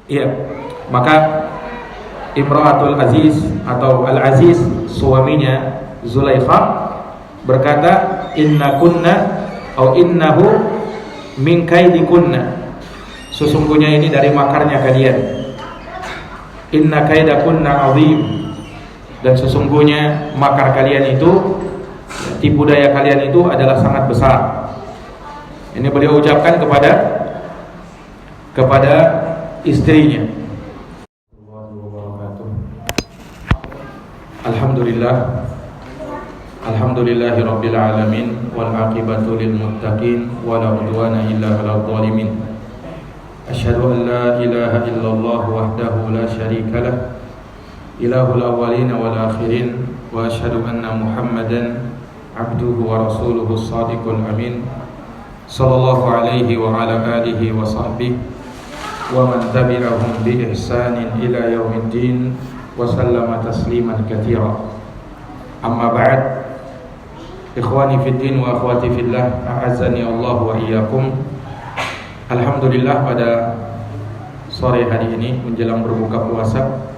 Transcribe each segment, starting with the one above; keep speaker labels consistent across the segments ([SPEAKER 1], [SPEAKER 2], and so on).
[SPEAKER 1] Iya, maka Imra'atul Aziz atau Al-Aziz, suaminya Zulaikha, berkata, inna kunna atau innahu min kaidikunna, sesungguhnya ini dari makarnya kalian. Inna kaidakunna azim, dan sesungguhnya makar kalian itu, tipu daya kalian itu adalah sangat besar. Ini beliau ucapkan kepada istrinya. Alhamdulillah, alhamdulillahi rabbil alamin, wal aqibatu lil muttaqin, wala udwana illa 'alal zalimin. Asyhadu an la ilaha illallah wahdahu la syarika lah, ilahul awwalin wal akhirin, wa asyhadu anna Muhammadan abduhu wa rasuluhu shadiqul amin, sallallahu alaihi wa ala alihi wa sahbihi wa man tabi'ahum bi ihsanin ila yaumiddin wa sallama tasliman katsira. Amma ba'd. Ikhwani fid din wa akhwati fillah, a'azzani Allah wa iyyakum. Alhamdulillah, pada sore hari ini menjelang berbuka puasa,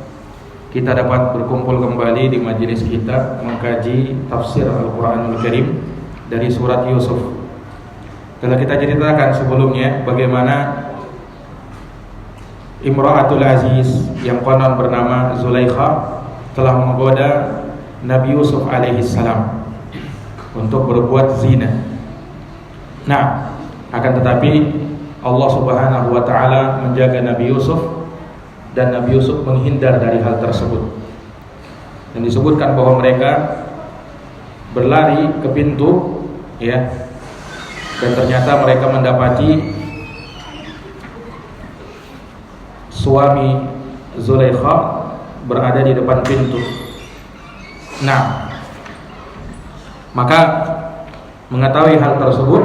[SPEAKER 1] kita dapat berkumpul kembali di majelis kita mengkaji tafsir Al-Qur'anul Karim dari surat Yusuf. Telah kita ceritakan sebelumnya bagaimana Imra'atul Aziz yang konon bernama Zulaikha telah menggoda Nabi Yusuf alaihissalam untuk berbuat zina. Nah, akan tetapi Allah subhanahu wa ta'ala menjaga Nabi Yusuf, dan Nabi Yusuf menghindar dari hal tersebut. Dan disebutkan bahwa mereka berlari ke pintu, ya, dan ternyata mereka mendapati suami Zulaikha berada di depan pintu. Nah, maka mengetahui hal tersebut,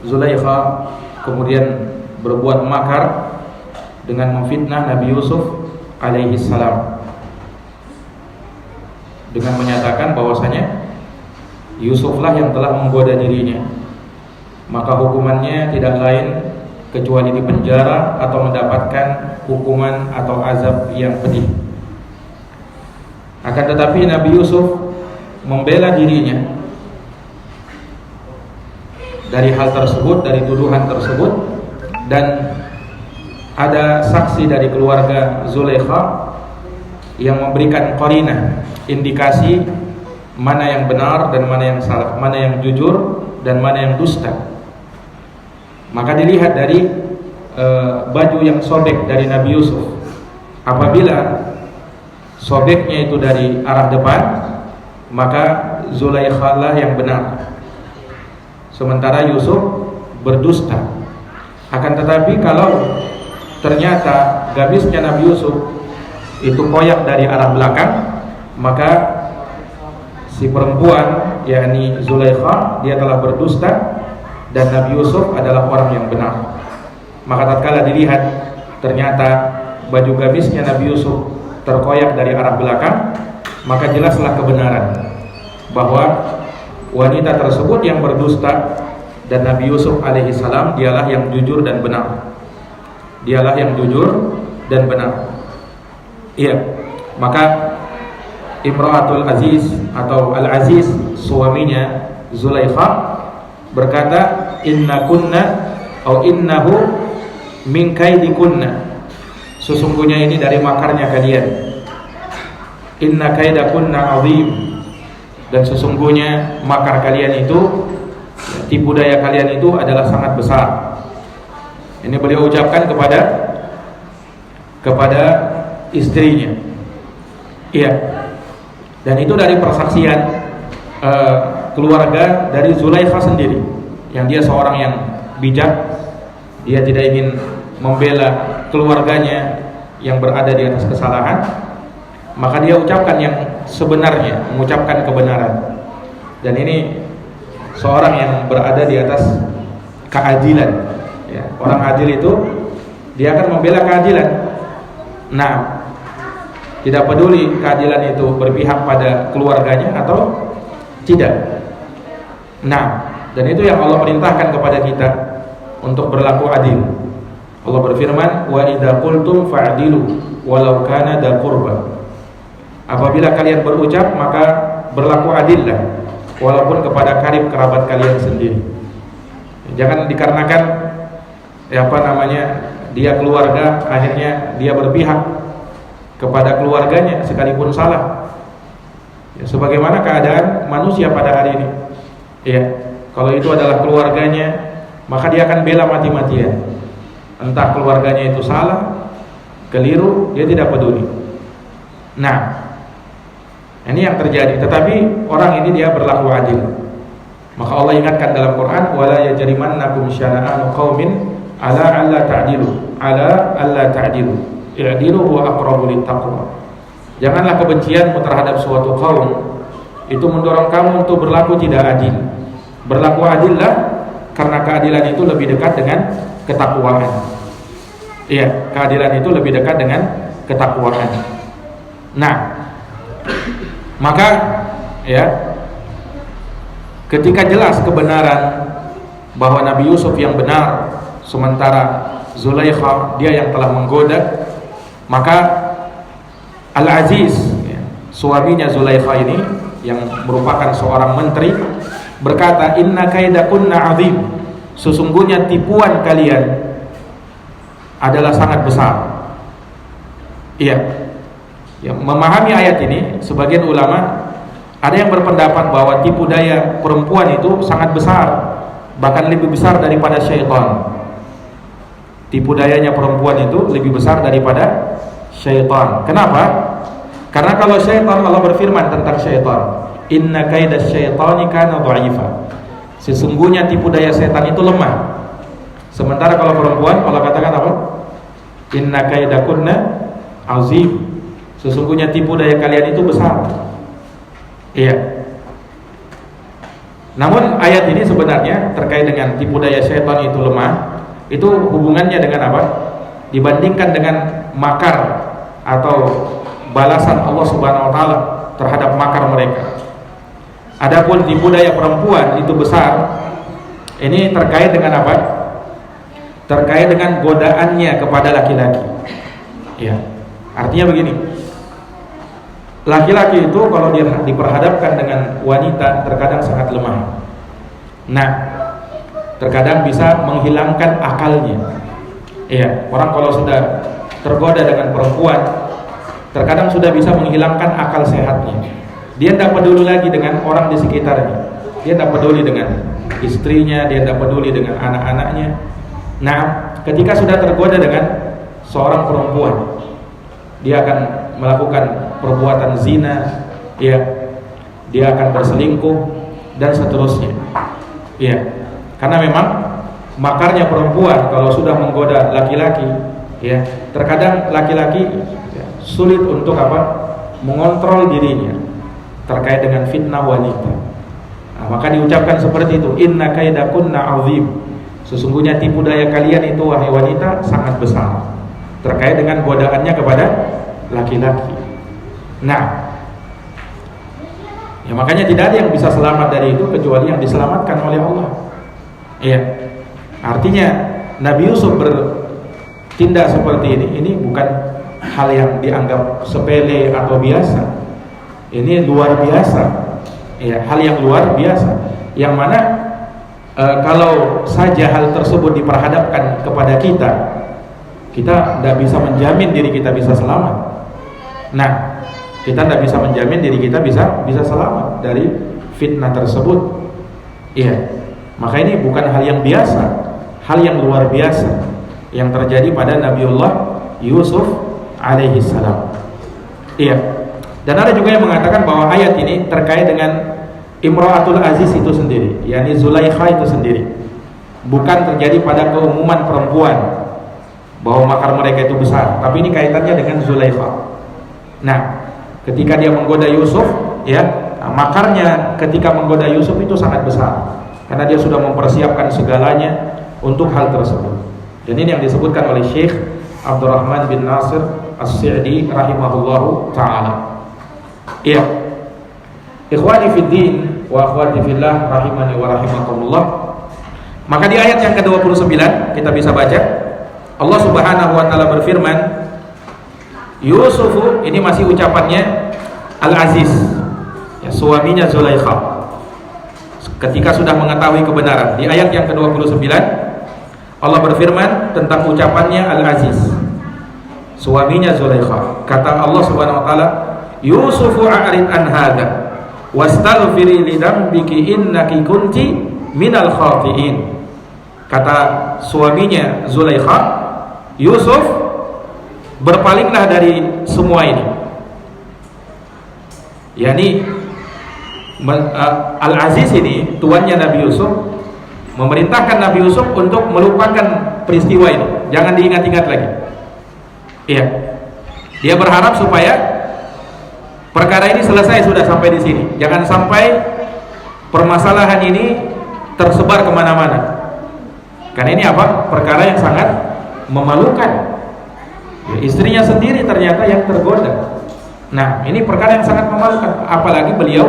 [SPEAKER 1] Zulaikha kemudian berbuat makar dengan memfitnah Nabi Yusuf alaihi salam, dengan menyatakan bahwasanya Yusuflah yang telah menggoda dirinya, maka hukumannya tidak lain kecuali di penjara atau mendapatkan hukuman atau azab yang pedih. Akan tetapi Nabi Yusuf membela dirinya dari hal tersebut, dari tuduhan tersebut, dan ada saksi dari keluarga Zulaikha yang memberikan qarinah, indikasi mana yang benar dan mana yang salah, mana yang jujur dan mana yang dusta. Maka dilihat dari baju yang sobek dari Nabi Yusuf. Apabila sobeknya itu dari arah depan, maka Zulaikha lah yang benar, sementara Yusuf berdusta. Akan tetapi kalau ternyata gamisnya Nabi Yusuf itu koyak dari arah belakang, maka si perempuan, yakni Zulaikha, dia telah berdusta dan Nabi Yusuf adalah orang yang benar. Maka tatkala dilihat ternyata baju gamisnya Nabi Yusuf terkoyak dari arah belakang, maka jelaslah kebenaran bahwa wanita tersebut yang berdusta dan Nabi Yusuf alaihi salam dialah yang jujur dan benar. Dialah yang jujur dan benar. Iya, maka Imra'atul Aziz atau Al-Aziz, suaminya Zulaikha, berkata, inna kunna atau innahu min kaidikunna, sesungguhnya ini dari makarnya kalian. Inna kaidakunna azim, dan sesungguhnya makar kalian itu, tipu daya kalian itu adalah sangat besar. Ini beliau ucapkan kepada istrinya. Iya. Dan itu dari persaksian keluarga dari Zulaikha sendiri, yang dia seorang yang bijak. Dia tidak ingin membela keluarganya yang berada di atas kesalahan, maka dia ucapkan yang sebenarnya, mengucapkan kebenaran. Dan ini seorang yang berada di atas keadilan, ya. Orang adil itu dia akan membela keadilan. Nah, tidak peduli keadilan itu berpihak pada keluarganya atau tidak. Nah, dan itu yang Allah perintahkan kepada kita, untuk berlaku adil. Allah berfirman, wa idza qultum fa'dilu walau kana dza qurba. Apabila kalian berucap maka berlaku adillah walaupun kepada karib kerabat kalian sendiri. Jangan dikarenakan dia keluarga akhirnya dia berpihak kepada keluarganya sekalipun salah. Ya, sebagaimana keadaan manusia pada hari ini. Ya, kalau itu adalah keluarganya, maka dia akan bela mati-matian. Entah keluarganya itu salah, keliru, dia tidak peduli. Nah, ini yang terjadi. Tetapi orang ini dia berlaku adil. Maka Allah ingatkan dalam Quran, wala yajrimannakum syana'anu qaumin ala alla ta'dilu, ala alla ta'dilu, i'dilu huwa aqrabu littaqwa. Janganlah kebencianmu terhadap suatu kaum itu mendorong kamu untuk berlaku tidak adil. Berlaku adillah, karena keadilan itu lebih dekat dengan ketakwaan. Iya, keadilan itu lebih dekat dengan ketakwaan. Nah, maka ya, ketika jelas kebenaran bahwa Nabi Yusuf yang benar, sementara Zulaikha dia yang telah menggoda, maka Al-Aziz, ya, suaminya Zulaikha ini yang merupakan seorang menteri, berkata, inna kaidakunna azim, sesungguhnya tipuan kalian adalah sangat besar. Iya, ya, memahami ayat ini sebagian ulama ada yang berpendapat bahwa tipu daya perempuan itu sangat besar, bahkan lebih besar daripada syaitan. Tipu dayanya perempuan itu lebih besar daripada syaitan. Kenapa? Karena kalau syaitan, Allah berfirman tentang syaitan, inna kaidas syaitani kana dha'ifa, sesungguhnya tipu daya syaitan itu lemah. Sementara kalau perempuan, Allah katakan apa? Inna kaidakunna azim, sesungguhnya tipu daya kalian itu besar. Iya. Namun ayat ini sebenarnya terkait dengan tipu daya syaitan itu lemah, itu hubungannya dengan apa? Dibandingkan dengan makar atau balasan Allah Subhanahu wa taala terhadap makar mereka. Adapun tipu daya perempuan itu besar, ini terkait dengan apa? Terkait dengan godaannya kepada laki-laki. Ya. Artinya begini, laki-laki itu kalau dia diperhadapkan dengan wanita terkadang sangat lemah. Nah, terkadang bisa menghilangkan akalnya. Iya, orang kalau sudah tergoda dengan perempuan, terkadang sudah bisa menghilangkan akal sehatnya. Dia tidak peduli lagi dengan orang di sekitarnya. Dia tidak peduli dengan istrinya, dia tidak peduli dengan anak-anaknya. Nah, ketika sudah tergoda dengan seorang perempuan, dia akan melakukan perbuatan zina, ya, dia akan berselingkuh dan seterusnya. Ya, karena memang makarnya perempuan kalau sudah menggoda laki-laki, ya, terkadang laki-laki ya, sulit untuk apa? Mengontrol dirinya terkait dengan fitnah wanita. Nah, maka diucapkan seperti itu, inna kaidakunna azim, sesungguhnya tipu daya kalian itu wahai wanita sangat besar, terkait dengan godaannya kepada laki-laki. Nah, ya makanya tidak ada yang bisa selamat dari itu kecuali yang diselamatkan oleh Allah. Iya. Artinya Nabi Yusuf bertindak seperti ini bukan hal yang dianggap sepele atau biasa. Ini luar biasa. Ya, hal yang luar biasa. Yang mana kalau saja hal tersebut diperhadapkan kepada kita tidak bisa menjamin diri kita bisa selamat. Nah, kita tidak bisa menjamin diri kita bisa selamat dari fitnah tersebut. Iya. Maka ini bukan hal yang biasa, hal yang luar biasa yang terjadi pada Nabiullah Yusuf alaihi salam. Iya. Dan ada juga yang mengatakan bahwa ayat ini terkait dengan Imra'atul Aziz itu sendiri, yakni Zulaikha itu sendiri. Bukan terjadi pada keumuman perempuan bahwa makar mereka itu besar, tapi ini kaitannya dengan Zulaikha. Nah, ketika dia menggoda Yusuf, ya, makarnya ketika menggoda Yusuf itu sangat besar, karena dia sudah mempersiapkan segalanya untuk hal tersebut. Dan ini yang disebutkan oleh Syekh Abdurrahman bin Nasir As-Sa'di rahimahullahu ta'ala. Iya, ikhwani fiddin wa akhwati fillah rahimani wa rahimakumullah. Maka di ayat yang ke-29 kita bisa baca, Allah Subhanahu wa taala berfirman, Yusuf, ini masih ucapannya Al-Aziz, ya, suaminya Zulaikha. Ketika sudah mengetahui kebenaran, di ayat yang ke-29 Allah berfirman tentang ucapannya Al-Aziz, suaminya Zulaikha. Kata Allah Subhanahu wa taala, Yusufu a'rid an hadza wastaghfiri li dzambiki innaki kunti minal khati'in. Kata suaminya Zulaikha, Yusuf, berpalinglah dari semua ini. Yani Al-Aziz ini, tuannya Nabi Yusuf, memerintahkan Nabi Yusuf untuk melupakan peristiwa ini, jangan diingat-ingat lagi. Iya, dia berharap supaya perkara ini selesai sudah sampai di sini. Jangan sampai permasalahan ini tersebar kemana-mana. Karena ini apa? Perkara yang sangat memalukan. Ya, istrinya sendiri ternyata yang tergoda. Nah, ini perkara yang sangat memalukan. Apalagi beliau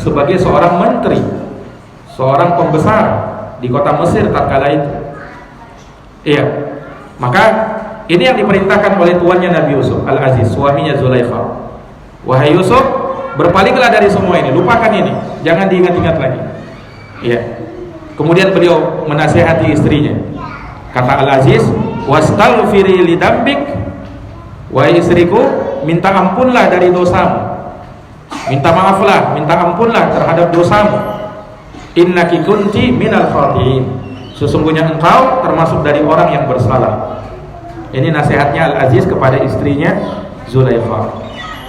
[SPEAKER 1] sebagai seorang menteri, seorang pembesar di kota Mesir tatkala itu. Iya. Maka ini yang diperintahkan oleh tuannya Nabi Yusuf, Al-Aziz, suaminya Zulaikha. Wahai Yusuf, berpalinglah dari semua ini, lupakan ini, jangan diingat-ingat lagi. Iya. Kemudian beliau menasihati istrinya. Kata Al-Aziz, wastaghfiri li dzambik, wahai istriku, minta ampunlah dari dosamu. Minta maaflah, minta ampunlah terhadap dosamu. Innaki kunti minal khati'in. Sesungguhnya engkau termasuk dari orang yang bersalah. Ini nasihatnya Al-Aziz kepada istrinya Zulaikha.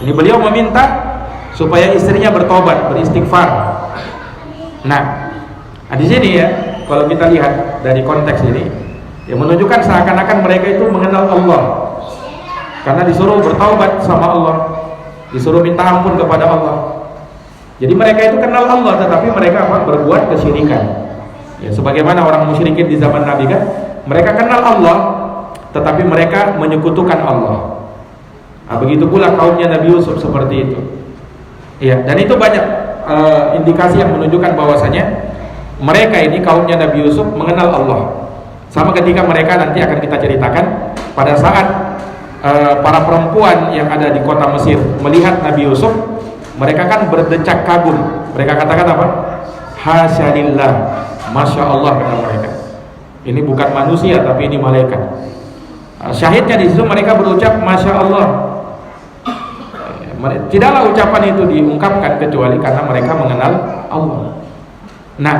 [SPEAKER 1] Ini beliau meminta supaya istrinya bertobat, beristighfar. Nah, di sini ya, kalau kita lihat dari konteks ini, ya menunjukkan seakan-akan mereka itu mengenal Allah. Karena disuruh bertaubat sama Allah, disuruh minta ampun kepada Allah. Jadi mereka itu kenal Allah, tetapi mereka apa? Berbuat kesyirikan. Ya, sebagaimana orang musyrikin di zaman Nabi kan, mereka kenal Allah, tetapi mereka menyekutukan Allah. Nah, begitu pula kaumnya Nabi Yusuf seperti itu. Ya, dan itu banyak indikasi yang menunjukkan bahwasanya mereka ini kaumnya Nabi Yusuf mengenal Allah. Sama ketika mereka nanti akan kita ceritakan pada saat para perempuan yang ada di kota Mesir melihat Nabi Yusuf, mereka kan berdecak kagum. Mereka katakan apa? Hasyalillah, Masya Allah, kata mereka. Ini bukan manusia tapi ini malaikat. Syahidnya di situ mereka berucap Masya Allah. Tidaklah ucapan itu diungkapkan kecuali karena mereka mengenal Allah. Nah,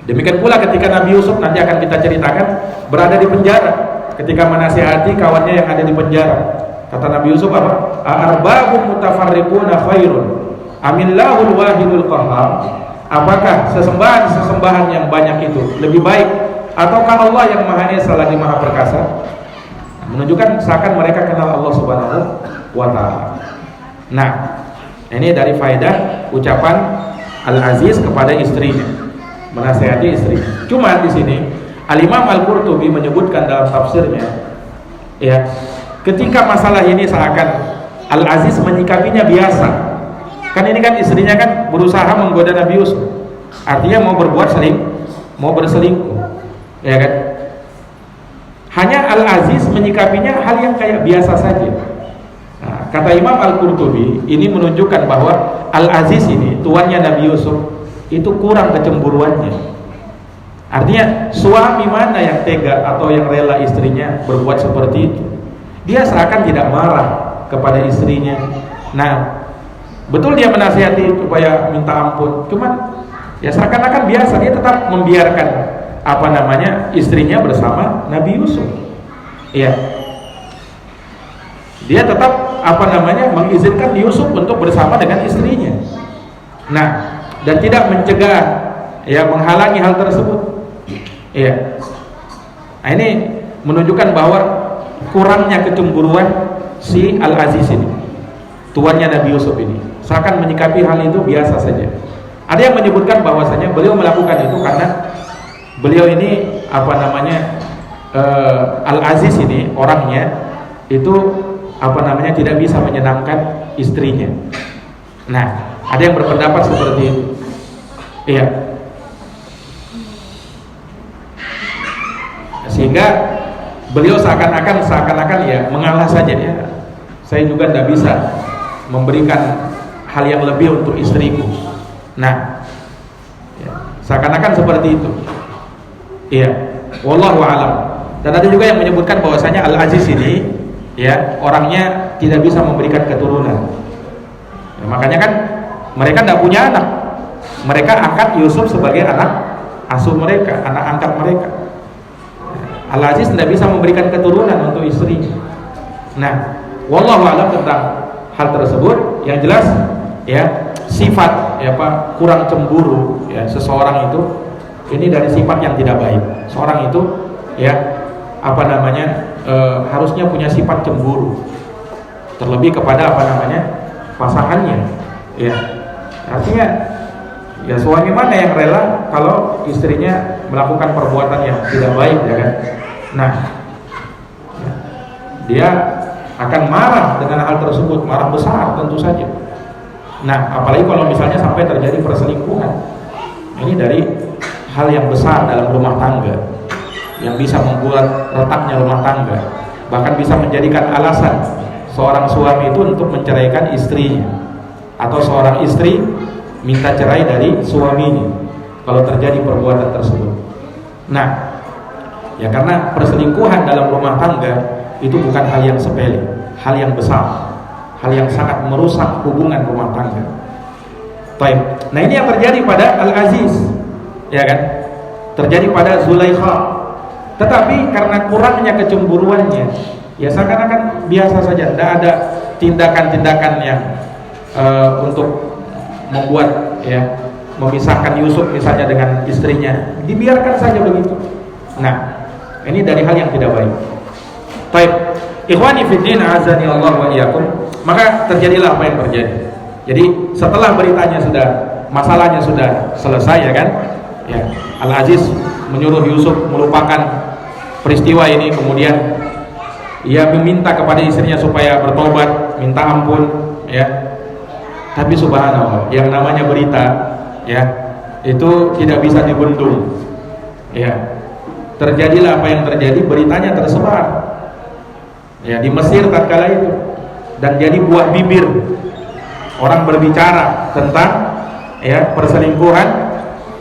[SPEAKER 1] demikian pula ketika Nabi Yusuf nanti akan kita ceritakan berada di penjara, ketika menasihati kawannya yang ada di penjara. Kata Nabi Yusuf apa? Arbabun mutafarriquna khairun amillahul wahidul qahhar. Apakah sesembahan yang banyak itu lebih baik ataukah Allah yang Maha Esa lagi Maha Perkasa? Menunjukkan seakan mereka kenal Allah Subhanahu wa taala. Nah, ini dari faedah ucapan Al-Aziz kepada istrinya, menasihati istrinya. Cuma di sini Al-Imam Al-Qurtubi menyebutkan dalam tafsirnya, ya, ketika masalah ini seakan Al-Aziz menyikapinya biasa. Kan ini kan istrinya kan berusaha menggoda Nabi Yusuf. Artinya mau berselingkuh. Ya kan? Hanya Al-Aziz menyikapinya hal yang kayak biasa saja. Nah, kata Imam Al-Qurtubi, ini menunjukkan bahwa Al-Aziz ini, tuannya Nabi Yusuf, itu kurang kecemburuannya. Artinya suami mana yang tega atau yang rela istrinya berbuat seperti itu? Dia seakan tidak marah kepada istrinya. Nah, betul dia menasihati supaya minta ampun, cuman ya seakan-akan biasa, dia tetap membiarkan istrinya bersama Nabi Yusuf. Iya. Dia tetap mengizinkan Yusuf untuk bersama dengan istrinya. Nah, dan tidak mencegah, ya, menghalangi hal tersebut. Iya. Nah, ini menunjukkan bahwa kurangnya kecemburuan si Al-Aziz ini, tuannya Nabi Yusuf ini. Seakan menyikapi hal itu biasa saja. Ada yang menyebutkan bahwasanya beliau melakukan itu karena beliau ini Al-Aziz ini orangnya itu tidak bisa menyenangkan istrinya. Nah, ada yang berpendapat seperti itu. Iya. Sehingga beliau seakan-akan ya mengalah saja ya. Saya juga tidak bisa memberikan hal yang lebih untuk istriku. Nah, ya, seakan-akan seperti itu. Iya, wallahu a'lam. Dan ada juga yang menyebutkan bahwasanya Al-Aziz ini ya orangnya tidak bisa memberikan keturunan. Ya, makanya kan mereka tidak punya anak. Mereka angkat Yusuf sebagai anak asuh mereka, anak angkat mereka. Al-Aziz tidak bisa memberikan keturunan untuk istrinya. Nah, wallahu a'lam tentang hal tersebut. Yang jelas ya sifat ya Pak kurang cemburu ya seseorang itu ini dari sifat yang tidak baik. Seorang itu ya apa namanya harusnya punya sifat cemburu, terlebih kepada apa namanya pasangannya ya. Artinya ya suami mana yang rela kalau istrinya melakukan perbuatan yang tidak baik ya kan. Nah ya, dia akan marah dengan hal tersebut, marah besar tentu saja. Nah apalagi kalau misalnya sampai terjadi perselingkuhan, ini dari hal yang besar dalam rumah tangga yang bisa membuat retaknya rumah tangga, bahkan bisa menjadikan alasan seorang suami itu untuk menceraikan istrinya, atau seorang istri minta cerai dari suaminya kalau terjadi perbuatan tersebut. Nah ya karena perselingkuhan dalam rumah tangga itu bukan hal yang sepele, hal yang besar, hal yang sangat merusak hubungan rumah tangga. Baik. Nah ini yang terjadi pada Al-Aziz ya kan, terjadi pada Zulaikha. Tetapi karena kurangnya kecemburuannya ya seakan-akan biasa saja, tidak ada tindakan-tindakan yang untuk membuat ya memisahkan Yusuf misalnya dengan istrinya, dibiarkan saja begitu. Nah ini dari hal yang tidak baik. Baik, ikhwani fiddin azani Allah wa iyyakum. Maka terjadilah apa yang terjadi. Jadi setelah beritanya sudah, masalahnya sudah selesai ya kan ya, Al-Aziz menyuruh Yusuf melupakan peristiwa ini, kemudian ia meminta kepada istrinya supaya bertobat, minta ampun ya. Tapi subhanallah, yang namanya berita ya itu tidak bisa dibendung ya. Terjadilah apa yang terjadi, beritanya tersebar ya di Mesir tatkala itu, dan jadi buah bibir orang berbicara tentang ya perselingkuhan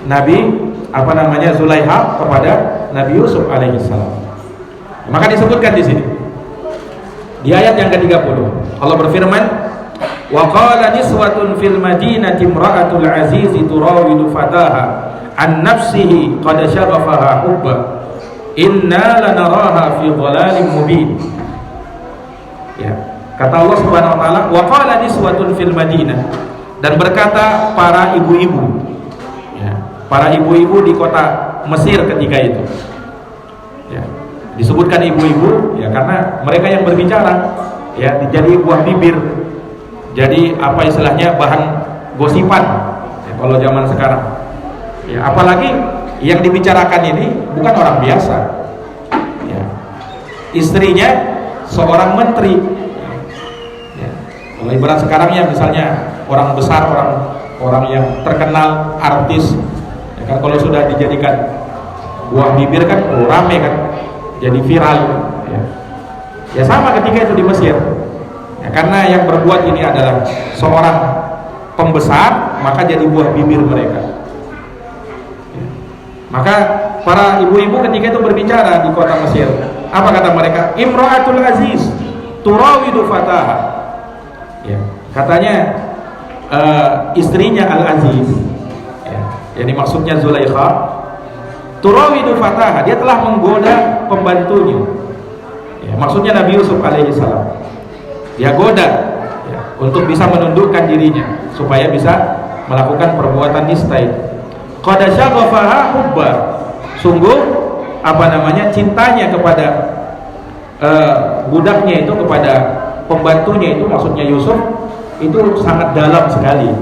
[SPEAKER 1] Nabi apa namanya Zulaikha kepada Nabi Yusuf alaihissalam. Maka disebutkan di sini di ayat yang ke-30 Allah berfirman, wa qala niswatun fil madinati imra'atul aziz turawidu fataha an nafsihi qad syaghafaha hubba inna lanaraha fi dhalalin mubin. Ya, kata Allah Subhanahu wa taala, wa qala niswatun fil madinah, dan berkata para ibu-ibu ya, para ibu-ibu di kota Mesir ketika itu ya, disebutkan ibu-ibu ya karena mereka yang berbicara ya, jadi buah bibir, jadi apa istilahnya bahan gosipan ya, kalau zaman sekarang ya, apalagi yang dibicarakan ini bukan orang biasa ya, istrinya seorang menteri ya. Kalau ibarat sekarang ya misalnya orang besar, orang yang terkenal, artis ya kan, kalau sudah dijadikan buah bibir kan rame kan, jadi viral ya. Ya sama ketika itu di Mesir ya, karena yang berbuat ini adalah seorang pembesar, maka jadi buah bibir mereka ya. Maka para ibu-ibu ketika itu berbicara di kota Mesir, apa kata mereka? Imra'atul aziz turawidu fataha ya, katanya istrinya Al-Aziz ya, jadi maksudnya Zulaikha, turawidu fataha, dia telah menggoda pembantunya ya, maksudnya Nabi Yusuf alaihissalam. Dia goda ya, untuk bisa menundukkan dirinya supaya bisa melakukan perbuatan nista itu. Qad syaghafaha hubba, sungguh apa namanya cintanya kepada budaknya itu, kepada pembantunya itu, maksudnya Yusuf, itu sangat dalam sekali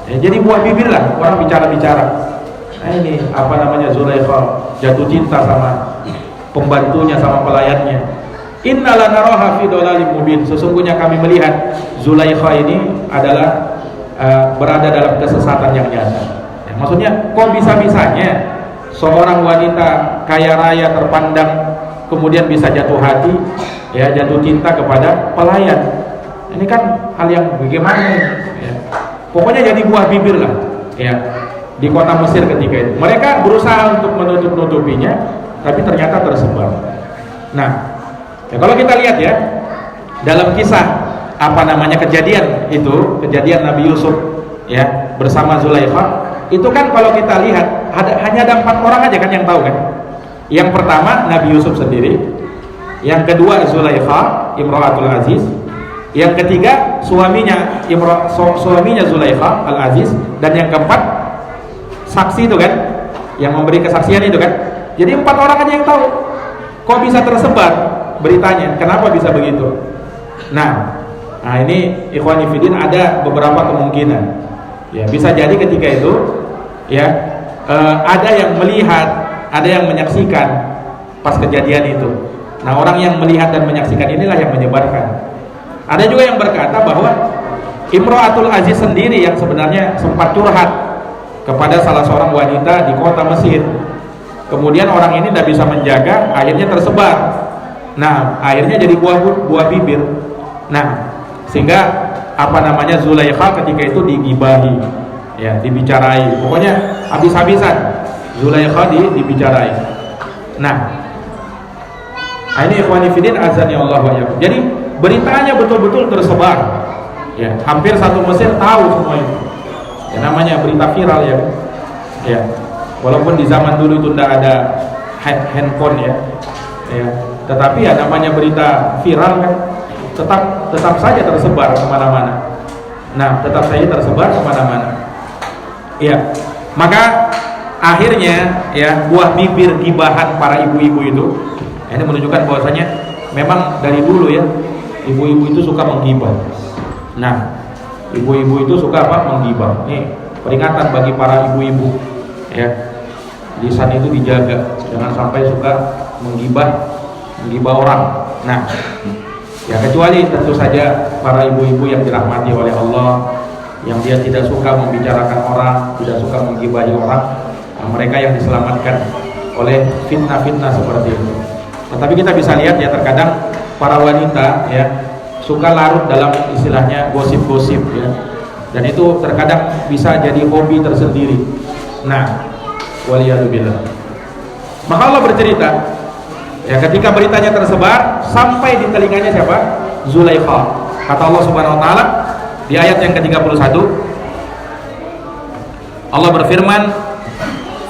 [SPEAKER 1] ya, jadi buah bibir lah orang bicara-bicara. Nah ini apa namanya Zulaikha jatuh cinta sama pembantunya, sama pelayannya. Innala naraha fi dhalalin mubin, sesungguhnya kami melihat Zulaikha ini adalah berada dalam kesesatan yang nyata ya, maksudnya kok bisa-bisanya seorang wanita kaya raya terpandang kemudian bisa jatuh hati, ya, jatuh cinta kepada pelayan. Ini kan hal yang bagaimana ya. Pokoknya jadi buah bibir lah ya di kota Mesir ketika itu. Mereka berusaha untuk menutup-nutupinya, tapi ternyata tersebar. Nah, ya, kalau kita lihat ya dalam kisah kejadian itu, kejadian Nabi Yusuf ya bersama Zulaikha, itu kan kalau kita lihat hanya ada 4 orang aja kan yang tahu kan. Yang pertama Nabi Yusuf sendiri, yang kedua Zulaikha Imro'atul Aziz, yang ketiga suaminya Zulaikha Al-Aziz, dan yang keempat saksi itu kan yang memberi kesaksian itu kan. Jadi 4 orang aja yang tahu. Kok bisa tersebar beritanya? Kenapa bisa begitu? Nah ini ikhwani fillah, ada beberapa kemungkinan. Ya, bisa jadi ketika itu ya ada yang melihat, ada yang menyaksikan pas kejadian itu. Nah, orang yang melihat dan menyaksikan inilah yang menyebarkan. Ada juga yang berkata bahwa Imro'atul Aziz sendiri yang sebenarnya sempat curhat kepada salah seorang wanita di kota Mesir. Kemudian orang ini tidak bisa menjaga, akhirnya tersebar. Nah, akhirnya jadi buah bibir. Nah, sehingga Zulaikha ketika itu digibahi, ya, dibicarai. Pokoknya habis-habisan Zulaikha dibicarai. Nah, ini ikhwani fillah azani Allah wa iyyakum. Jadi beritanya betul-betul tersebar. Ya, hampir satu Mesir tahu semua itu. Ya, namanya berita viral ya. Ya. Walaupun di zaman dulu itu tidak ada handphone ya. Ya, tetapi ya namanya berita viral kan tetap saja tersebar kemana-mana. Nah, tetap saja tersebar kemana-mana. Ya, maka akhirnya ya buah bibir gibahan para ibu-ibu itu, ini menunjukkan bahwasanya memang dari dulu ya ibu-ibu itu suka menggibah. Nah, ibu-ibu itu suka menggibah. Nih peringatan bagi para ibu-ibu ya, lisan itu dijaga, jangan sampai suka menggibah orang. Nah, ya kecuali tentu saja para ibu-ibu yang dirahmati oleh Allah, yang dia tidak suka membicarakan orang, tidak suka menggibahi orang. Nah, mereka yang diselamatkan oleh fitnah-fitnah seperti itu. Tetapi kita bisa lihat ya, terkadang para wanita ya suka larut dalam istilahnya gosip-gosip ya, dan itu terkadang bisa jadi hobi tersendiri. Nah, waliyadzubillah. Maka Allah bercerita ya, ketika beritanya tersebar sampai di telinganya siapa? Zulaikha. Kata Allah Subhanahu wa taala di ayat yang ke-31, Allah berfirman,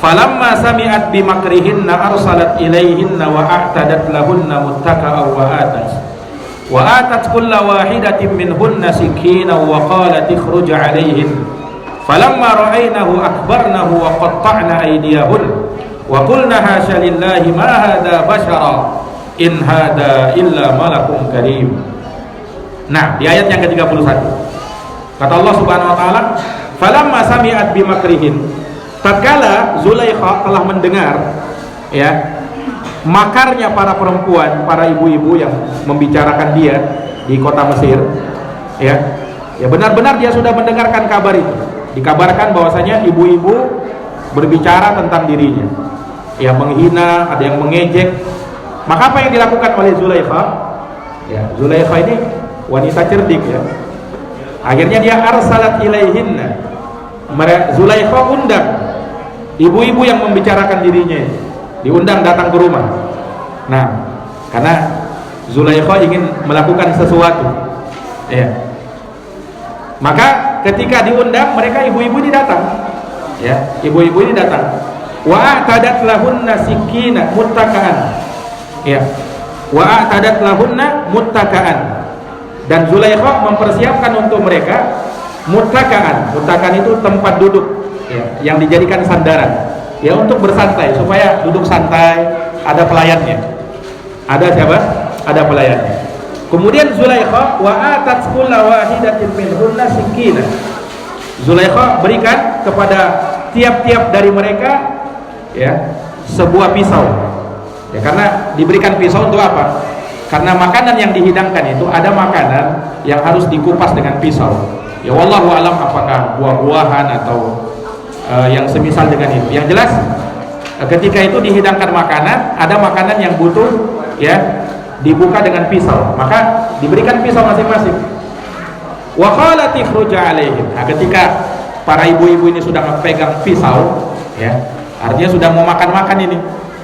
[SPEAKER 1] "Falamma sami'at bimakrihinna arsalat ilaihinna wa a'tadat lahunna muttaqa'an wa atat kulla wahidatin minhunna sikina wa qalat ikhruj 'alayhin falamma ra'aynahu akbarnahu wa qatta'na aydiyahun wa qulna hasya lillahi ma hadha bashara in hadha illa malakun karim." Nah, di ayat yang ke-31 kata Allah Subhanahu wa taala, "Falamma sami'at bimakrihin," tatkala Zulaikha telah mendengar ya makarnya para perempuan, para ibu-ibu yang membicarakan dia di kota Mesir ya benar-benar dia sudah mendengarkan kabar itu. Dikabarkan bahwasanya ibu-ibu berbicara tentang dirinya ya, menghina, ada yang mengejek. Maka apa yang dilakukan oleh Zulaikha ya, Zulaikha ini wanita cerdik ya, akhirnya dia arsalat ilaihinna, Zulaikha undang ibu-ibu yang membicarakan dirinya, diundang datang ke rumah. Nah, karena Zulaikha ingin melakukan sesuatu ya, maka ketika diundang, mereka ibu-ibu ini datang ya, ibu-ibu ini datang. Wa a'tadat lahunna sikina muttaqa'an ya, wa a'tadat lahunna muttaqa'an, dan Zulaikha mempersiapkan untuk mereka muttaqa'an. Muttaqa'an itu tempat duduk ya, yang dijadikan sandaran ya, untuk bersantai, supaya duduk santai. Ada pelayannya. Ada siapa? Ada pelayannya. Kemudian Zulaikha wa atat kulla wahidatin minhunna sikina, Zulaikha berikan kepada tiap-tiap dari mereka ya sebuah pisau ya, karena diberikan pisau untuk apa? Karena makanan yang dihidangkan itu ada makanan yang harus dikupas dengan pisau ya, wallahu alam apakah buah-buahan atau yang semisal dengan itu. Yang jelas ketika itu dihidangkan makanan, ada makanan yang butuh ya dibuka dengan pisau, maka diberikan pisau masing-masing. Wa qalat ikhruj alaihim. Nah, ketika para ibu-ibu ini sudah memegang pisau, ya, artinya sudah mau makan-makan ini,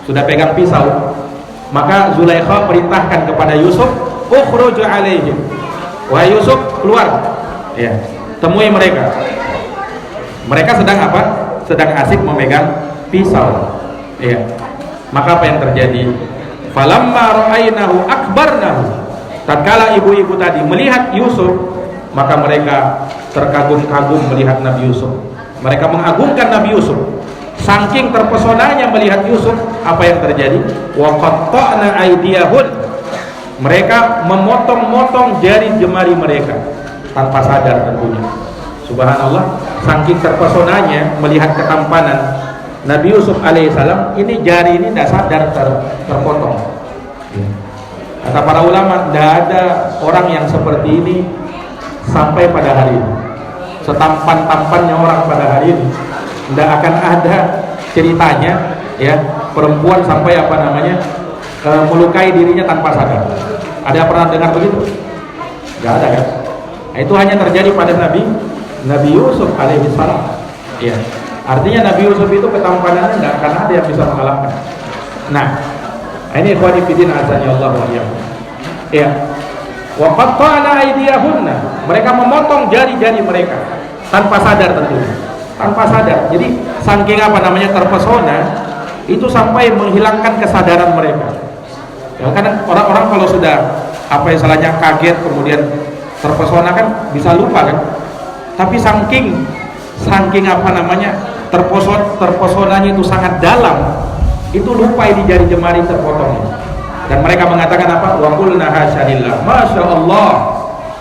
[SPEAKER 1] sudah pegang pisau, maka Zulaikha perintahkan kepada Yusuf, ukhruj alaihim. Wahai Yusuf, keluar. Ya, temui mereka. Mereka sedang apa? Sedang asik memegang pisau. Ya. Maka apa yang terjadi? Falamma ra'ainahu akbarnahu. Tatkala ibu-ibu tadi melihat Yusuf, maka mereka terkagum-kagum melihat Nabi Yusuf. Mereka mengagungkan Nabi Yusuf. Saking terpesonanya melihat Yusuf, apa yang terjadi? Wa qatta'na aydiyahun. Mereka memotong-motong jari jemari mereka tanpa sadar tentunya. Subhanallah, saking terpesonanya melihat ketampanan Nabi Yusuf alaihissalam, ini jari ini tidak sadar terpotong. Kata para ulama, tidak ada orang yang seperti ini sampai pada hari ini. Setampan-tampannya orang pada hari ini, tidak akan ada ceritanya, ya, perempuan sampai apa namanya melukai dirinya tanpa sadar. Ada pernah dengar begitu? Tidak ada kan? Nah, itu hanya terjadi pada Nabi Yusuf alaihissalam. Ya. Artinya Nabi Yusuf itu ketampanannya tidak akan ada yang bisa mengalahkan. Nah, ini ikhwani fillah azani Allah wa iyyakum. Ya. Wa qatta'na aydiyahunna. Mereka memotong jari-jari mereka tanpa sadar tentunya. Tanpa sadar. Jadi saking apa namanya terpesona itu sampai menghilangkan kesadaran mereka. Ya, kadang orang-orang kalau sudah apa istilahnya kaget kemudian terpesona kan bisa lupa kan. Tapi saking apa namanya terpesonanya itu sangat dalam, itu lupa di jari jemari terpotong. Dan mereka mengatakan apa? Wa qulna hasyalillah, masya Allah,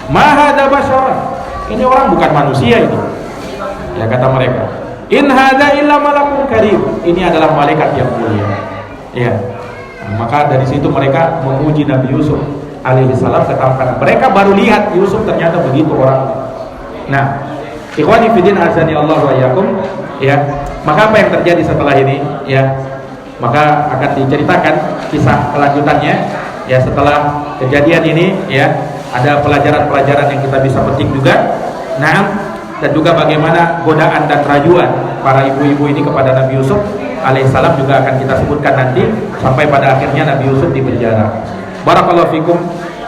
[SPEAKER 1] ma hadza basyara. Ini orang bukan manusia ini. Ya kata mereka, in hadza illa malakun karim. Ini adalah malaikat yang mulia. Ya. Nah, maka dari situ mereka memuji Nabi Yusuf alaihissalam ketampanan. Mereka baru lihat Yusuf ternyata begitu orang. Nah, ikhwani fillah azani Allah wa iyyakum, ya. Maka apa yang terjadi setelah ini, ya? Maka akan diceritakan kisah kelanjutannya, ya, setelah kejadian ini, ya. Ada pelajaran-pelajaran yang kita bisa petik juga. Nah, dan juga bagaimana godaan dan rayuan para ibu-ibu ini kepada Nabi Yusuf alaihissalam juga akan kita sebutkan nanti sampai pada akhirnya Nabi Yusuf di penjara. Barakallahu fikum.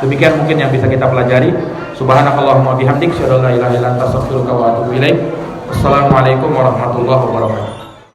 [SPEAKER 1] Demikian mungkin yang bisa kita pelajari. Subhanakallahumma bihamdik, asyhadu an la ilaha illa anta, astaghfiruka wa atubu ilaik. Assalamualaikum warahmatullahi wabarakatuh.